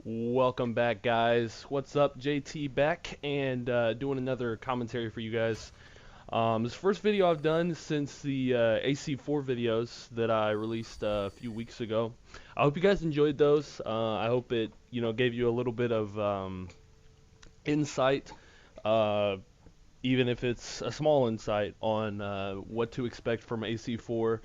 Welcome back, guys. What's up? JT back and doing another commentary for you guys. This first video I've done since the AC4 videos that I released a few weeks ago. I hope you guys enjoyed those. I hope it gave you a little bit of insight, uh, even if it's a small insight on what to expect from AC4.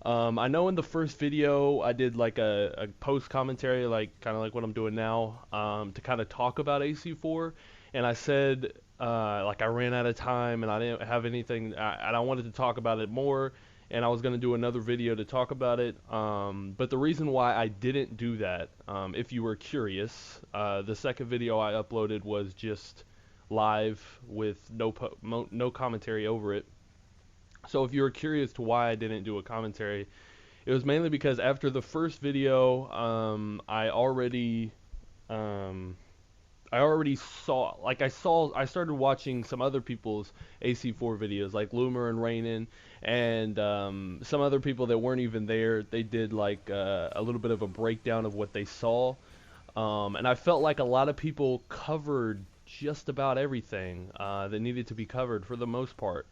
I know in the first video I did like a post commentary, like kind of like what I'm doing now, to kind of talk about AC4, and I said like I ran out of time and I didn't have anything, and I wanted to talk about it more, and I was gonna do another video to talk about it. But the reason why I didn't do that, if you were curious, the second video I uploaded was just live with no commentary over it. So if you were curious to why I didn't do a commentary, it was mainly because after the first video, um, I already saw, like I started watching some other people's AC4 videos, like Loomer and Rainin, and some other people that weren't even there. They did like a little bit of a breakdown of what they saw, and I felt like a lot of people covered just about everything that needed to be covered for the most part.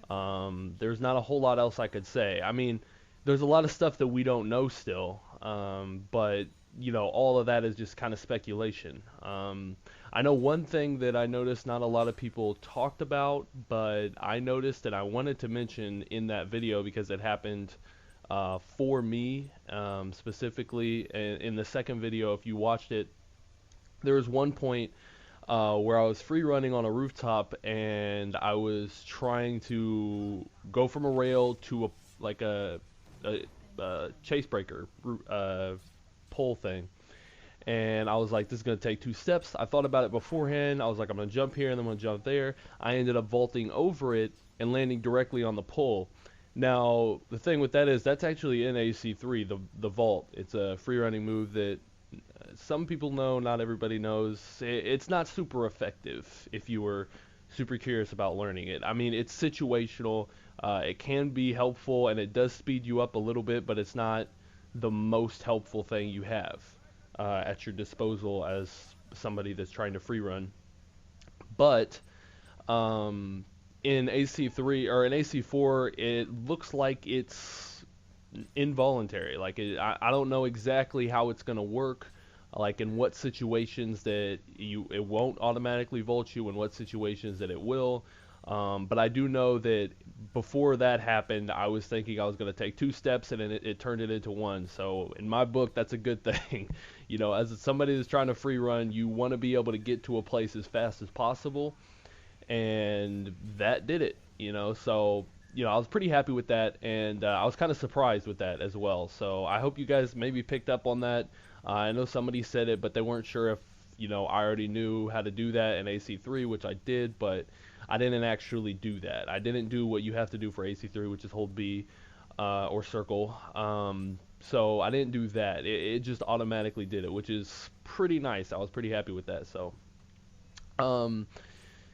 There's not a whole lot else I could say. I mean, there's a lot of stuff that we don't know still, but all of that is just kind of speculation. I know one thing that I noticed not a lot of people talked about, but I noticed and I wanted to mention in that video because it happened for me specifically. In the second video, if you watched it, there was one point where I was free running on a rooftop and I was trying to go from a rail to a chase breaker pole thing. And I was like, this is going to take two steps. I thought about it beforehand. I was like, I'm going to jump here and then I'm going to jump there. I ended up vaulting over it and landing directly on the pole. Now, the thing with that is that's actually in AC3, the vault. It's a free running move that some people know, not everybody knows. It's not super effective if you were super curious about learning it. I mean, it's situational. It can be helpful and it does speed you up a little bit, but it's not the most helpful thing you have at your disposal as somebody that's trying to free run. But um, in AC3 or in AC4, it looks like it's involuntary. I don't know exactly how it's going to work, like in what situations that it won't automatically vault you, and what situations that it will. But I do know that before that happened, I was thinking I was going to take two steps, and then it turned it into one. So in my book, that's a good thing. As somebody that's trying to free run, you want to be able to get to a place as fast as possible, and that did it. So I was pretty happy with that, and I was kind of surprised with that as well. So I hope you guys maybe picked up on that. I know somebody said it, but they weren't sure if I already knew how to do that in AC3, which I did, but I didn't actually do that. I didn't do what you have to do for AC3, which is hold B or circle. So I didn't do that. It just automatically did it, which is pretty nice. I was pretty happy with that. So. Um,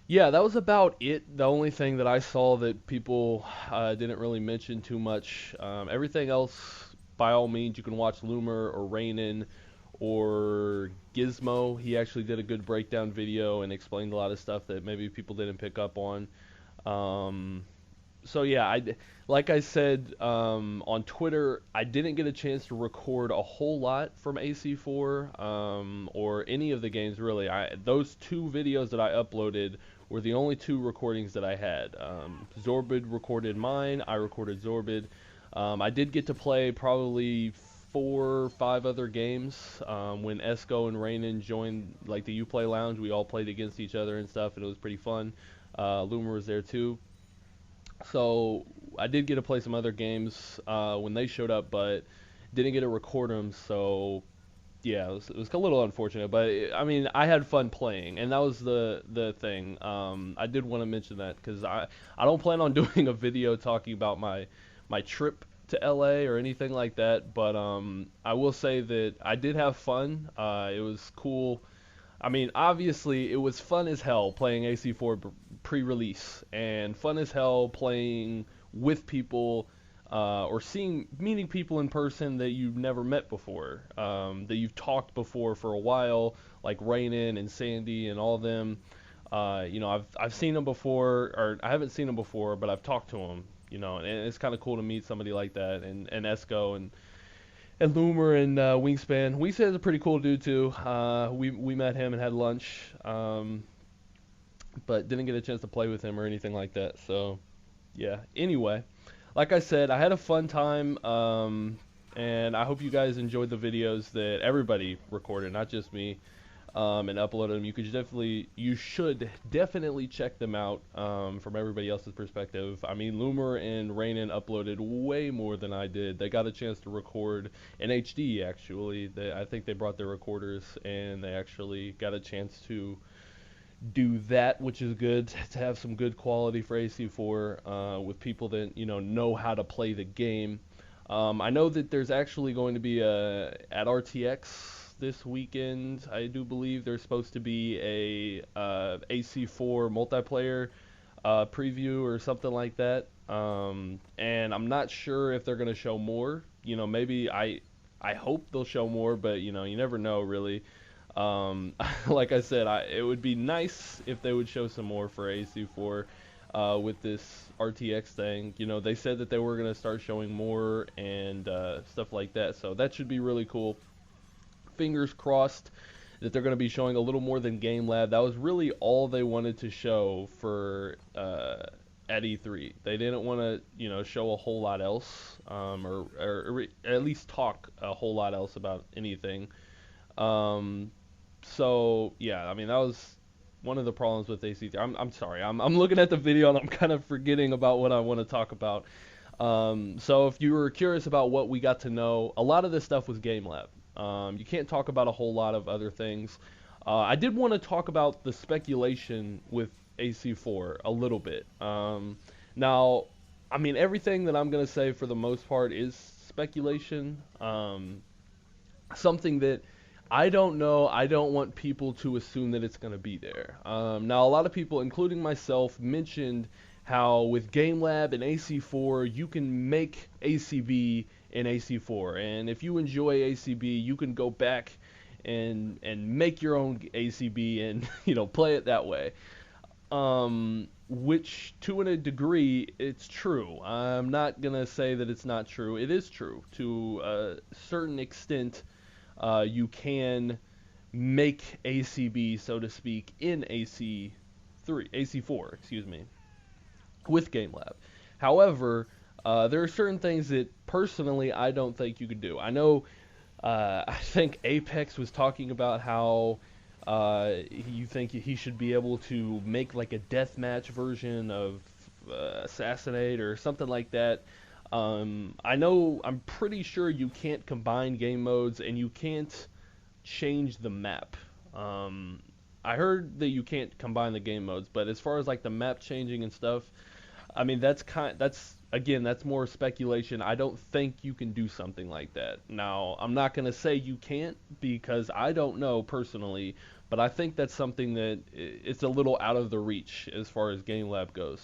yeah, that was about it. The only thing that I saw that people didn't really mention too much. Everything else, by all means, you can watch Loomer or Rainin or Gizmo. He actually did a good breakdown video and explained a lot of stuff that maybe people didn't pick up on. Um, so yeah, like I said on Twitter, I didn't get a chance to record a whole lot from AC4 or any of the games really. Those two videos that I uploaded were the only two recordings that I had. Zorbid recorded mine, I recorded Zorbid. I did get to play probably 4 or 5 other games when Esco and Rainin joined like the Uplay Lounge. We all played against each other and stuff, and it was pretty fun. Loomer was there too. So I did get to play some other games when they showed up, but didn't get to record them. So yeah, it was a little unfortunate, but I mean, I had fun playing, and that was the thing. I did want to mention that because I don't plan on doing a video talking about my trip to LA or anything like that, but I will say that I did have fun. It was cool. I mean, obviously, it was fun as hell playing AC4 pre-release, and fun as hell playing with people or meeting people in person that you've never met before, that you've talked before for a while, like Rainin and Sandy and all them. I've seen them before, or I haven't seen them before, but I've talked to them. And it's kind of cool to meet somebody like that, and Esco and Loomer and Wingspan. Wingspan is a pretty cool dude too. We met him and had lunch, but didn't get a chance to play with him or anything like that. So yeah. Anyway, like I said, I had a fun time, and I hope you guys enjoyed the videos that everybody recorded, not just me, and uploaded them. You should definitely check them out, from everybody else's perspective. I mean, Loomer and Rainin uploaded way more than I did. They got a chance to record in HD, actually. I think they brought their recorders, and they actually got a chance to do that, which is good to have some good quality for AC4, with people that know how to play the game. I know that there's actually going to be at RTX this weekend. I do believe there's supposed to be a AC4 multiplayer preview or something like that. And I'm not sure if they're going to show more. Maybe I hope they'll show more, but you never know really. Like I said, it would be nice if they would show some more for AC4 with this RTX thing. They said that they were going to start showing more and stuff like that, so that should be really cool. Fingers crossed that they're going to be showing a little more than Game Lab. That was really all they wanted to show for at E3. They didn't want to show a whole lot else, or at least talk a whole lot else about anything. So yeah, I mean, that was one of the problems with AC3. I'm sorry, I'm looking at the video and I'm kind of forgetting about what I want to talk about. So if you were curious about what we got to know, a lot of this stuff was Game Lab. You can't talk about a whole lot of other things. I did want to talk about the speculation with AC4 a little bit. Now, I mean, everything that I'm going to say for the most part is speculation. Something that I don't know. I don't want people to assume that it's going to be there. Now, a lot of people, including myself, mentioned how with Game Lab and AC4, you can make ACB in AC4. And if you enjoy ACB, you can go back and make your own ACB and play it that way. Which, to a degree, it's true. I'm not going to say that it's not true. It is true. To a certain extent, you can make ACB, so to speak, in AC4, excuse me, with Game Lab. However, there are certain things that personally I don't think you could do. I know, I think Apex was talking about how you think he should be able to make like a deathmatch version of Assassinate or something like that. I'm pretty sure you can't combine game modes and you can't change the map. I heard that you can't combine the game modes, but as far as like the map changing and stuff, I mean that's more speculation. I don't think you can do something like that. Now, I'm not going to say you can't because I don't know personally, but I think that's something that it's a little out of the reach as far as Game Lab goes.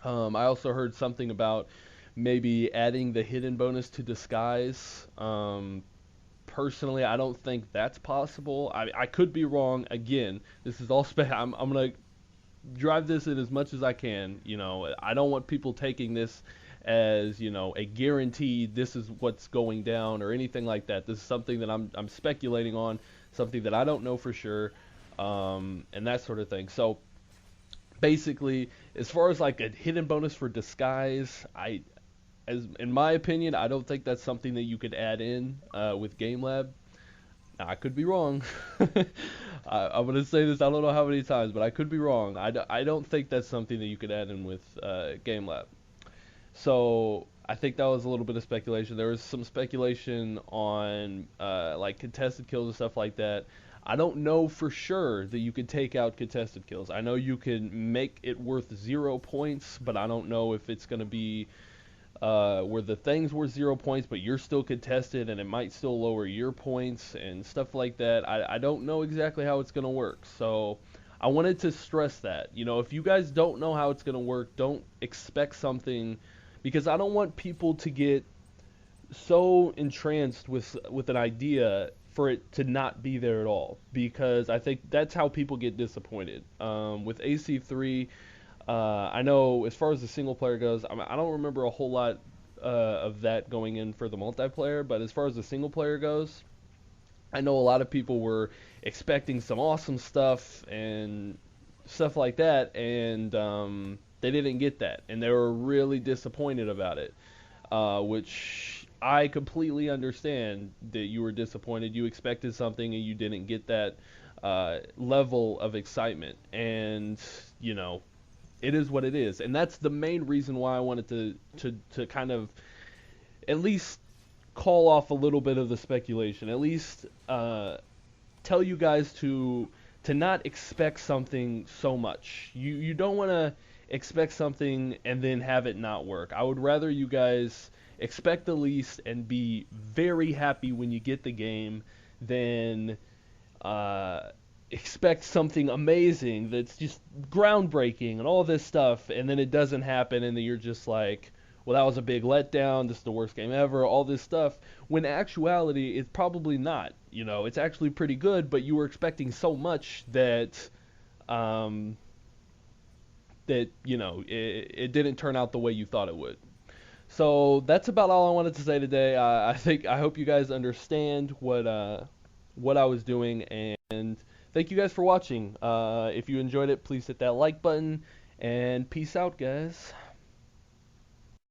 I also heard something about maybe adding the hidden bonus to disguise. Personally, I don't think that's possible. I could be wrong. Again, this is all I'm going to drive this in as much as I can. I don't want people taking this as, a guaranteed this is what's going down or anything like that. This is something that I'm speculating on, something that I don't know for sure, and that sort of thing. So basically, as far as like a hidden bonus for disguise, in my opinion, I don't think that's something that you could add in with Game Lab. Now, I could be wrong. I'm going to say this, I don't know how many times, but I could be wrong. I don't think that's something that you could add in with Game Lab. So I think that was a little bit of speculation. There was some speculation on like contested kills and stuff like that. I don't know for sure that you could take out contested kills. I know you can make it worth 0 points, but I don't know if it's going to be where the things were 0 points, but you're still contested, and it might still lower your points and stuff like that. I don't know exactly how it's going to work, so I wanted to stress that. If you guys don't know how it's going to work, don't expect something, because I don't want people to get so entranced with an idea for it to not be there at all, because I think that's how people get disappointed. With AC3, I know as far as the single player goes, I don't remember a whole lot of that going in for the multiplayer, but as far as the single player goes, I know a lot of people were expecting some awesome stuff and stuff like that, and they didn't get that, and they were really disappointed about it, which I completely understand that you were disappointed. You expected something and you didn't get that level of excitement, and you know, it is what it is, and that's the main reason why I wanted to kind of at least call off a little bit of the speculation, at least tell you guys to not expect something so much. You don't want to expect something and then have it not work. I would rather you guys expect the least and be very happy when you get the game than expect something amazing that's just groundbreaking and all this stuff, and then it doesn't happen, and then you're just like, well, that was a big letdown. This is the worst game ever. All this stuff. When in actuality, it's probably not. You know, it's actually pretty good, but you were expecting so much that, that you know, it didn't turn out the way you thought it would. So that's about all I wanted to say today. I hope you guys understand what I was doing, and thank you guys for watching. If you enjoyed it, please hit that like button, and peace out, guys.